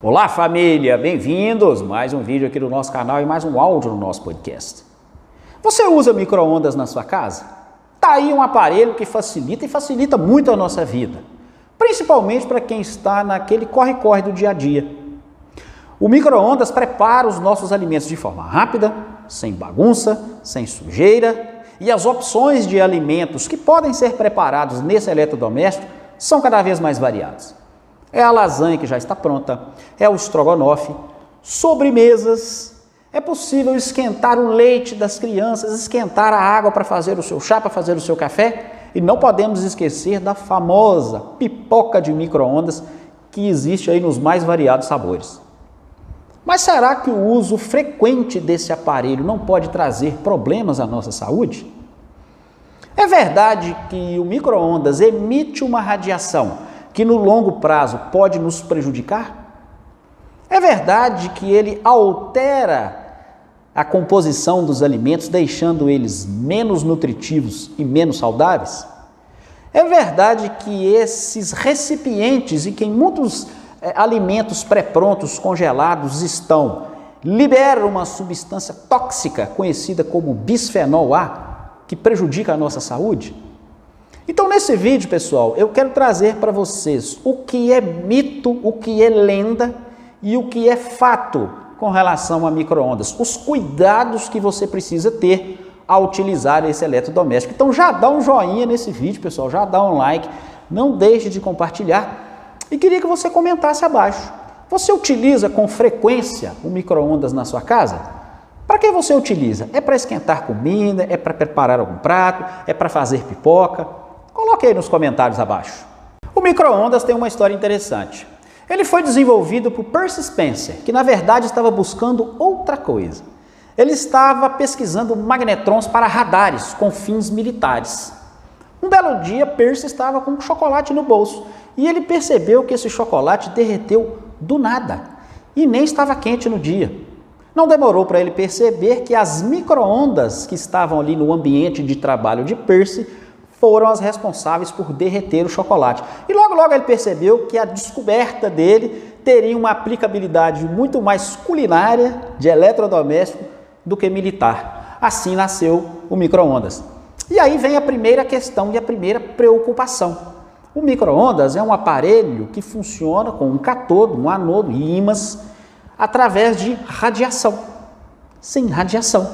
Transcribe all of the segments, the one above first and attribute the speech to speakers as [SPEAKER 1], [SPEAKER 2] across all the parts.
[SPEAKER 1] Olá família, bem-vindos! Mais um vídeo aqui do nosso canal e mais um áudio no nosso podcast. Você usa micro-ondas na sua casa? Tá aí um aparelho que facilita muito a nossa vida, principalmente para quem está naquele corre-corre do dia a dia. O micro-ondas prepara os nossos alimentos de forma rápida, sem bagunça, sem sujeira, e as opções de alimentos que podem ser preparados nesse eletrodoméstico são cada vez mais variadas. É a lasanha que já está pronta, é o estrogonofe, sobremesas, é possível esquentar o leite das crianças, esquentar a água para fazer o seu chá, para fazer o seu café, e não podemos esquecer da famosa pipoca de micro-ondas que existe aí nos mais variados sabores. Mas será que o uso frequente desse aparelho não pode trazer problemas à nossa saúde? É verdade que o micro-ondas emite uma radiação que no longo prazo pode nos prejudicar? É verdade que ele altera a composição dos alimentos, deixando eles menos nutritivos e menos saudáveis? É verdade que esses recipientes em que muitos alimentos pré-prontos, congelados estão, liberam uma substância tóxica conhecida como bisfenol A, que prejudica a nossa saúde? Então, nesse vídeo, pessoal, eu quero trazer para vocês o que é mito, o que é lenda e o que é fato com relação a micro-ondas, os cuidados que você precisa ter ao utilizar esse eletrodoméstico. Então, já dá um joinha nesse vídeo, pessoal, já dá um like, não deixe de compartilhar e queria que você comentasse abaixo. Você utiliza com frequência o micro-ondas na sua casa? Para que você utiliza? É para esquentar comida? É para preparar algum prato? É para fazer pipoca? Coloque aí nos comentários abaixo. O micro-ondas tem uma história interessante. Ele foi desenvolvido por Percy Spencer, que na verdade estava buscando outra coisa. Ele estava pesquisando magnetrons para radares com fins militares. Um belo dia, Percy estava com um chocolate no bolso e ele percebeu que esse chocolate derreteu do nada e nem estava quente no dia. Não demorou para ele perceber que as micro-ondas que estavam ali no ambiente de trabalho de Percy foram as responsáveis por derreter o chocolate. E logo ele percebeu que a descoberta dele teria uma aplicabilidade muito mais culinária, de eletrodoméstico, do que militar. Assim nasceu o micro-ondas. E aí vem a primeira questão e a primeira preocupação. O micro-ondas é um aparelho que funciona com um cátodo, um anodo e ímãs através de radiação. Sim, radiação.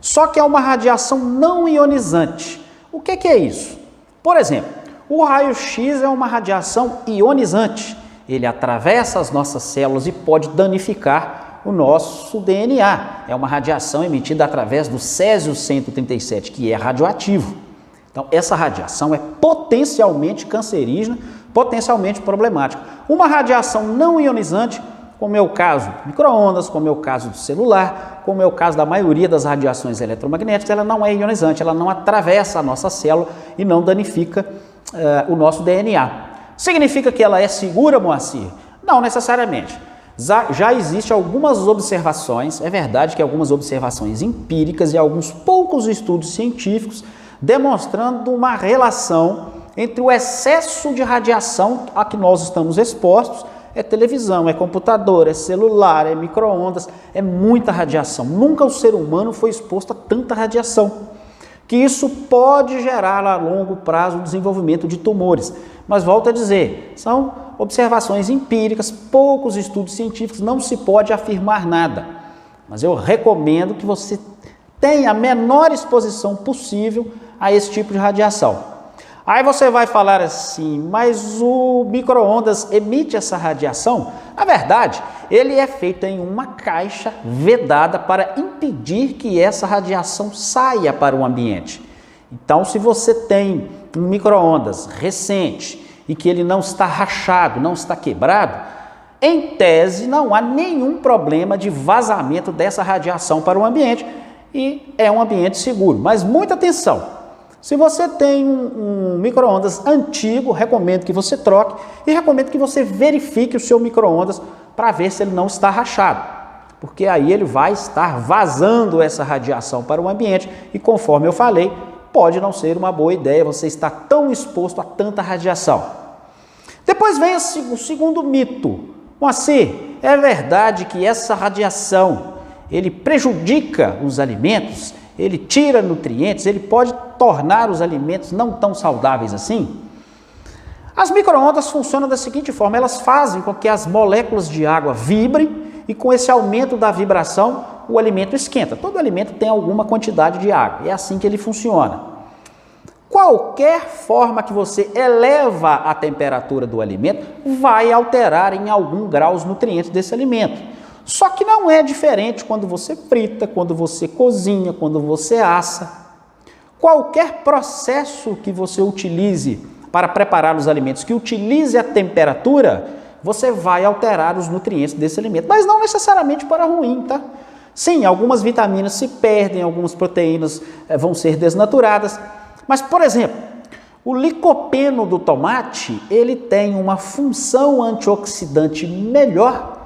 [SPEAKER 1] Só que é uma radiação não ionizante. O que é isso? Por exemplo, o raio-x é uma radiação ionizante. Ele atravessa as nossas células e pode danificar o nosso DNA. É uma radiação emitida através do césio-137, que é radioativo. Então, essa radiação é potencialmente cancerígena, potencialmente problemática. Uma radiação não ionizante, como é o caso do micro-ondas, como é o caso do celular, como é o caso da maioria das radiações eletromagnéticas, ela não é ionizante, ela não atravessa a nossa célula e não danifica o nosso DNA. Significa que ela é segura, Moacir? Não necessariamente. Já existem algumas observações, é verdade que algumas observações empíricas e alguns poucos estudos científicos demonstrando uma relação entre o excesso de radiação a que nós estamos expostos. É televisão, é computador, é celular, é micro-ondas, é muita radiação. Nunca o ser humano foi exposto a tanta radiação. Que isso pode gerar a longo prazo o desenvolvimento de tumores. Mas volto a dizer, são observações empíricas, poucos estudos científicos, não se pode afirmar nada. Mas eu recomendo que você tenha a menor exposição possível a esse tipo de radiação. Aí você vai falar assim, mas o micro-ondas emite essa radiação? Na verdade, ele é feito em uma caixa vedada para impedir que essa radiação saia para o ambiente. Então, se você tem um micro-ondas recente e que ele não está rachado, não está quebrado, em tese não há nenhum problema de vazamento dessa radiação para o ambiente e é um ambiente seguro. Mas muita atenção! Se você tem um micro-ondas antigo, recomendo que você troque e recomendo que você verifique o seu micro-ondas para ver se ele não está rachado, porque aí ele vai estar vazando essa radiação para o ambiente e, conforme eu falei, pode não ser uma boa ideia você estar tão exposto a tanta radiação. Depois vem o segundo mito. Moacir, é verdade que essa radiação, ele prejudica os alimentos, ele tira nutrientes, ele pode tornar os alimentos não tão saudáveis assim? As micro-ondas funcionam da seguinte forma, elas fazem com que as moléculas de água vibrem e com esse aumento da vibração, o alimento esquenta. Todo alimento tem alguma quantidade de água, é assim que ele funciona. Qualquer forma que você eleva a temperatura do alimento vai alterar em algum grau os nutrientes desse alimento. Só que não é diferente quando você frita, quando você cozinha, quando você assa. Qualquer processo que você utilize para preparar os alimentos, que utilize a temperatura, você vai alterar os nutrientes desse alimento, mas não necessariamente para ruim, tá? Sim, algumas vitaminas se perdem, algumas proteínas vão ser desnaturadas, mas, por exemplo, o licopeno do tomate, ele tem uma função antioxidante melhor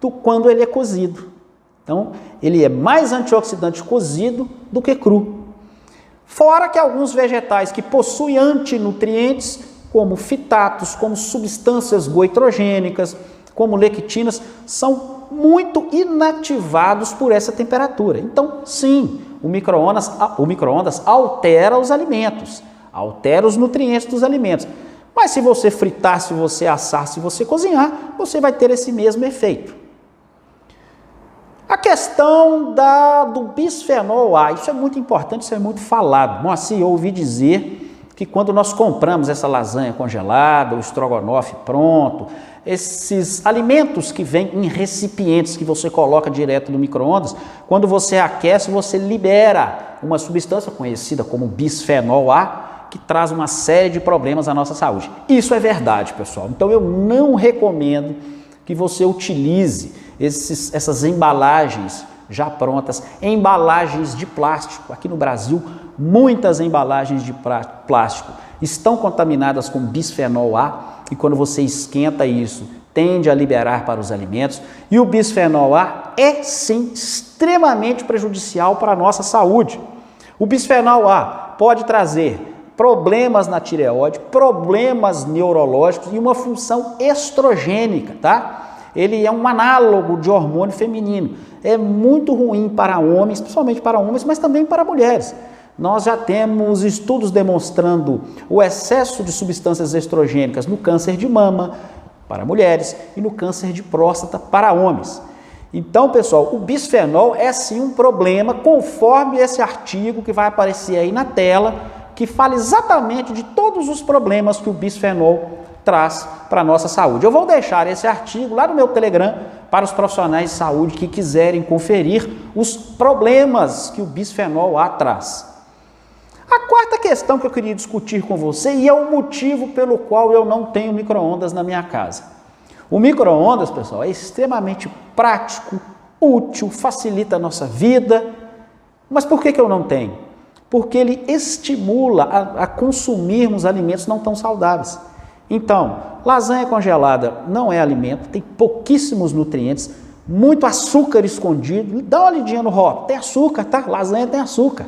[SPEAKER 1] do quando ele é cozido. Então, ele é mais antioxidante cozido do que cru. Fora que alguns vegetais que possuem antinutrientes, como fitatos, como substâncias goitrogênicas, como lectinas, são muito inativados por essa temperatura. Então, sim, o micro-ondas altera os alimentos, altera os nutrientes dos alimentos. Mas se você fritar, se você assar, se você cozinhar, você vai ter esse mesmo efeito. A questão do bisfenol A, isso é muito importante, isso é muito falado. Moacir, eu ouvi dizer que quando nós compramos essa lasanha congelada, o estrogonofe pronto, esses alimentos que vêm em recipientes que você coloca direto no micro-ondas, quando você aquece, você libera uma substância conhecida como bisfenol A, que traz uma série de problemas à nossa saúde. Isso é verdade, pessoal. Então eu não recomendo que você utilize essas embalagens já prontas, embalagens de plástico. Aqui no Brasil, muitas embalagens de plástico estão contaminadas com bisfenol A e quando você esquenta isso, tende a liberar para os alimentos. E o bisfenol A é, sim, extremamente prejudicial para a nossa saúde. O bisfenol A pode trazer problemas na tireoide, problemas neurológicos e uma função estrogênica, tá? Ele é um análogo de hormônio feminino. É muito ruim para homens, principalmente para homens, mas também para mulheres. Nós já temos estudos demonstrando o excesso de substâncias estrogênicas no câncer de mama para mulheres e no câncer de próstata para homens. Então, pessoal, o bisfenol é sim um problema, conforme esse artigo que vai aparecer aí na tela, que fala exatamente de todos os problemas que o bisfenol traz para a nossa saúde. Eu vou deixar esse artigo lá no meu Telegram para os profissionais de saúde que quiserem conferir os problemas que o bisfenol A traz. A quarta questão que eu queria discutir com você, e é o motivo pelo qual eu não tenho micro-ondas na minha casa. O micro-ondas, pessoal, é extremamente prático, útil, facilita a nossa vida. Mas por que eu não tenho? Porque ele estimula a consumirmos alimentos não tão saudáveis. Então, lasanha congelada não é alimento, tem pouquíssimos nutrientes, muito açúcar escondido. Dá uma olhadinha no rótulo, tem açúcar, tá? Lasanha tem açúcar.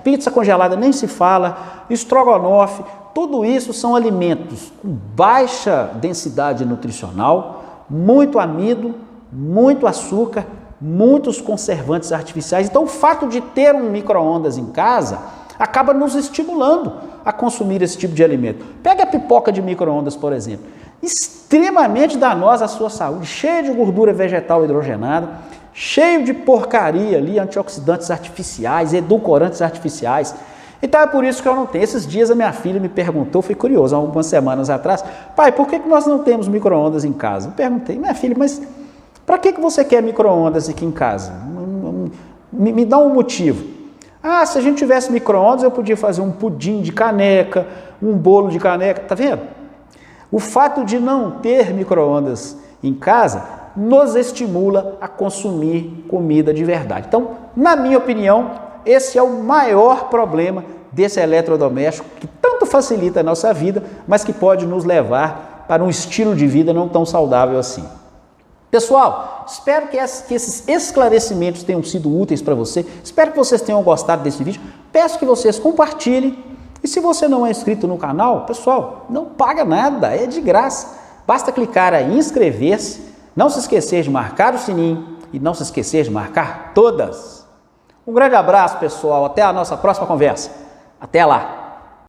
[SPEAKER 1] Pizza congelada nem se fala, estrogonofe, tudo isso são alimentos com baixa densidade nutricional, muito amido, muito açúcar, muitos conservantes artificiais. Então, o fato de ter um micro-ondas em casa acaba nos estimulando a consumir esse tipo de alimento. Pega a pipoca de micro-ondas, por exemplo. Extremamente danosa à sua saúde, cheia de gordura vegetal hidrogenada, cheio de porcaria ali, antioxidantes artificiais, edulcorantes artificiais. Então é por isso que eu não tenho. Esses dias a minha filha me perguntou, fui curioso, há algumas semanas atrás, pai, por que nós não temos micro-ondas em casa? Eu perguntei, minha filha, mas para que você quer micro-ondas aqui em casa? Me dá um motivo. Se a gente tivesse micro-ondas, eu podia fazer um pudim de caneca, um bolo de caneca, tá vendo? O fato de não ter micro-ondas em casa nos estimula a consumir comida de verdade. Então, na minha opinião, esse é o maior problema desse eletrodoméstico que tanto facilita a nossa vida, mas que pode nos levar para um estilo de vida não tão saudável assim. Pessoal, espero que esses esclarecimentos tenham sido úteis para você. Espero que vocês tenham gostado desse vídeo. Peço que vocês compartilhem. E se você não é inscrito no canal, pessoal, não paga nada, é de graça. Basta clicar aí em inscrever-se, Não se esquecer de marcar o sininho e não se esquecer de marcar todas. Um grande abraço, pessoal. Até a nossa próxima conversa. Até lá!